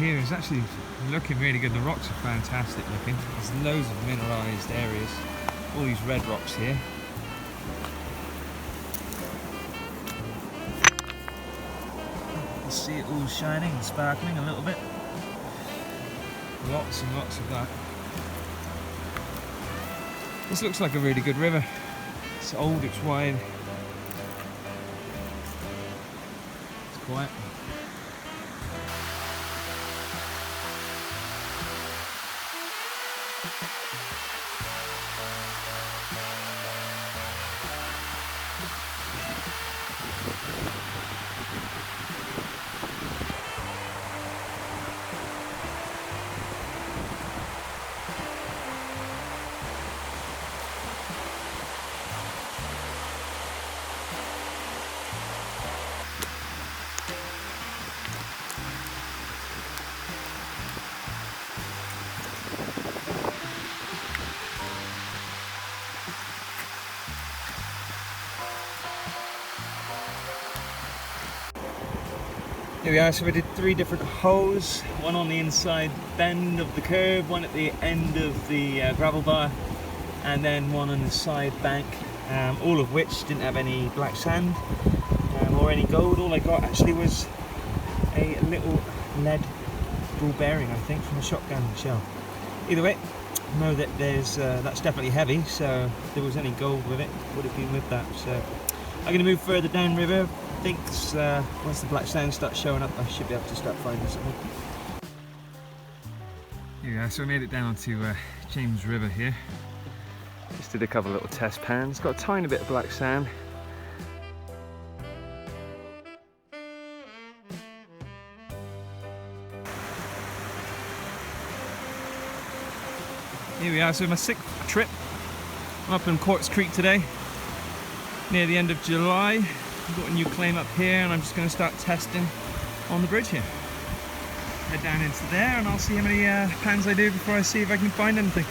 here is actually looking really good. The rocks are fantastic looking. There's loads of mineralized areas. All these red rocks here. You see it all shining and sparkling a little bit. Lots and lots of that. This looks like a really good river. It's old, it's wide. It's quiet. Here we are, so we did 3 different holes, one on the inside bend of the curve, one at the end of the gravel bar, and then one on the side bank, all of which didn't have any black sand or any gold. All I got actually was a little lead ball bearing, I think, from a shotgun shell. Either way, know that there's that's definitely heavy, so if there was any gold with it, would have been with that. So I'm going to move further downriver. I think once the black sand starts showing up, I should be able to start finding something. Yeah, so I made it down to James River here. Just did a couple of little test pans. Got a tiny bit of black sand. Here we are, so my 6th trip. I'm up in Quartz Creek today, near the end of July. I've got a new claim up here and I'm just going to start testing on the bridge here. Head down into there and I'll see how many pans I do before I see if I can find anything.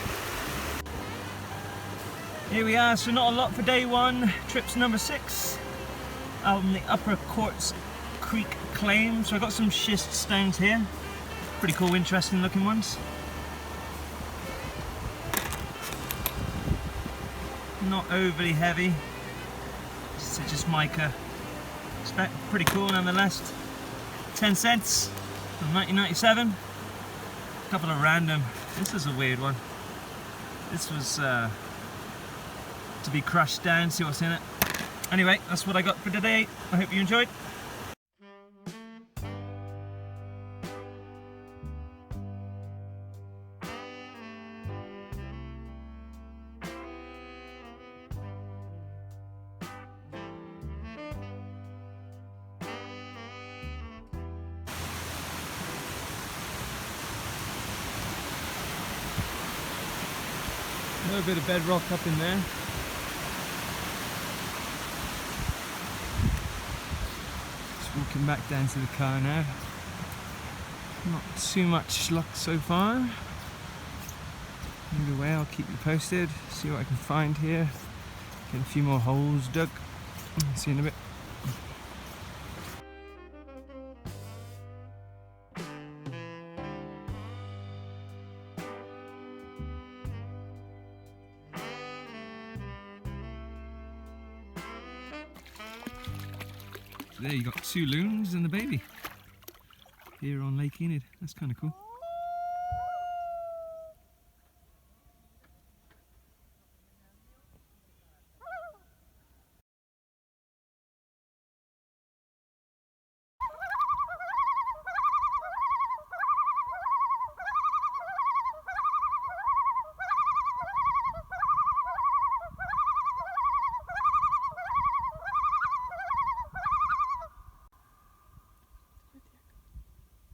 Here we are, so not a lot for day 1, trips number 6 on the upper Quartz Creek claim. So I got some schist stones here, pretty cool, interesting looking ones. Not overly heavy, just mica. Pretty cool nonetheless. 10 cents from 1997. A couple of random. This is a weird one. This was to be crushed down, see what's in it. Anyway, that's what I got for today. I hope you enjoyed. A little bit of bedrock up in there. Just walking back down to the car now. Not too much luck so far. Either way, I'll keep you posted, see what I can find here. Get a few more holes dug. See you in a bit. There you got 2 loons and the baby here on Lake Enid. That's kind of cool.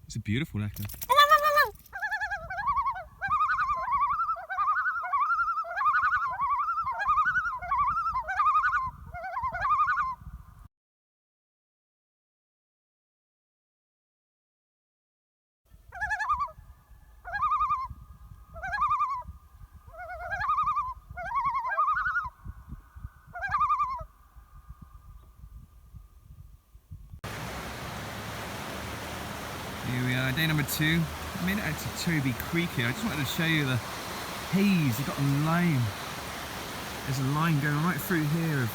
It's a beautiful echo. Here we are. day number 2. I made it out to Toby Creek here. I just wanted to show you the haze. You've got a line. There's a line going right through here of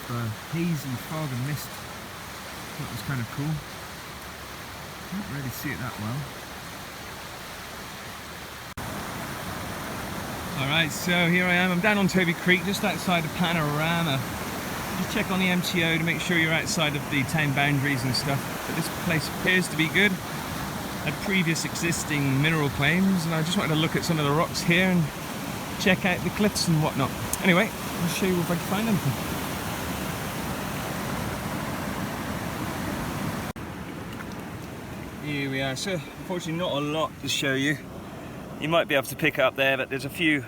hazy fog and mist. That was kind of cool. Can't really see it that well. Alright, so here I am. I'm down on Toby Creek, just outside of Panorama. Just check on the MTO to make sure you're outside of the town boundaries and stuff. But this place appears to be good. Had previous existing mineral claims, and I just wanted to look at some of the rocks here and check out the cliffs and whatnot. Anyway, I'll show you if I can find anything. Here we are. So unfortunately not a lot to show you. You might be able to pick it up there, but there's a few.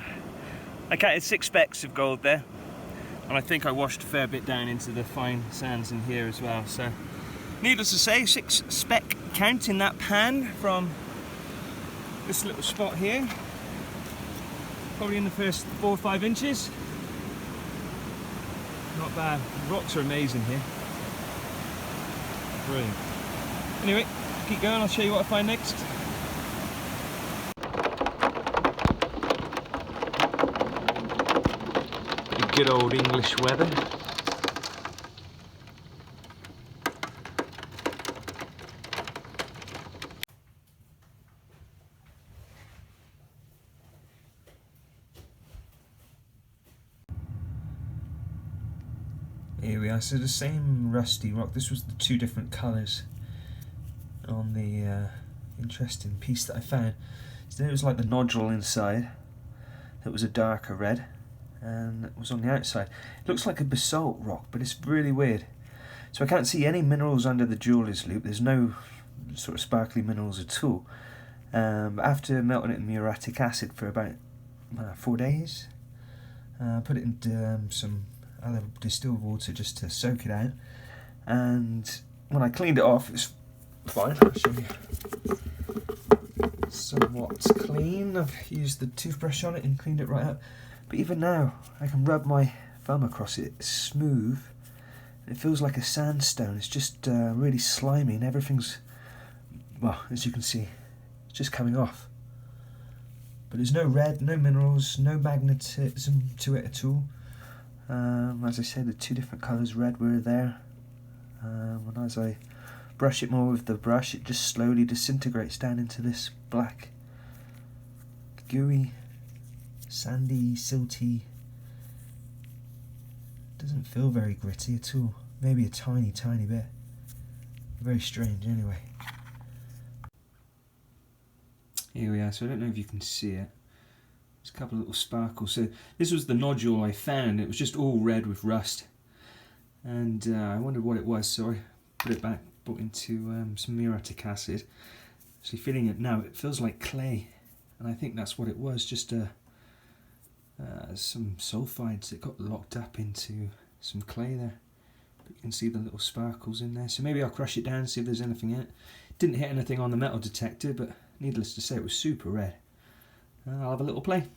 I counted 6 specks of gold there, and I think I washed a fair bit down into the fine sands in here as well. So needless to say, 6 speck count in that pan from this little spot here. Probably in the first 4 or 5 inches. Not bad. The rocks are amazing here. Brilliant. Anyway, keep going, I'll show you what I find next. Good old English weather. Here we are, so the same rusty rock. This was the 2 different colours on the interesting piece that I found. So there was like the nodule inside, that was a darker red, and it was on the outside. It looks like a basalt rock, but it's really weird. So I can't see any minerals under the jeweler's loop. There's no sort of sparkly minerals at all. But after melting it in muriatic acid for about 4 days, put it into some other distilled water just to soak it out, and when I cleaned it off, it's fine. I'll show you. Somewhat clean. I've used the toothbrush on it and cleaned it right up. But even now, I can rub my thumb across it. It's smooth. It feels like a sandstone. It's just really slimy, and everything's, well, as you can see, it's just coming off. But there's no red, no minerals, no magnetism to it at all. As I said, the 2 different colours red were there. And as I brush it more with the brush, it just slowly disintegrates down into this black, gooey, sandy, silty. Doesn't feel very gritty at all. Maybe a tiny bit. Very strange anyway. Here we are, so I don't know if you can see it. There's a couple of little sparkles. So this was the nodule I found. It was just all red with rust. And I wondered what it was, so I put it back, put into some muriatic acid. Actually feeling it now, it feels like clay. And I think that's what it was, just some sulfides that got locked up into some clay there. But you can see the little sparkles in there. So maybe I'll crush it down and see if there's anything in it. Didn't hit anything on the metal detector, but needless to say, it was super red. I'll have a little play.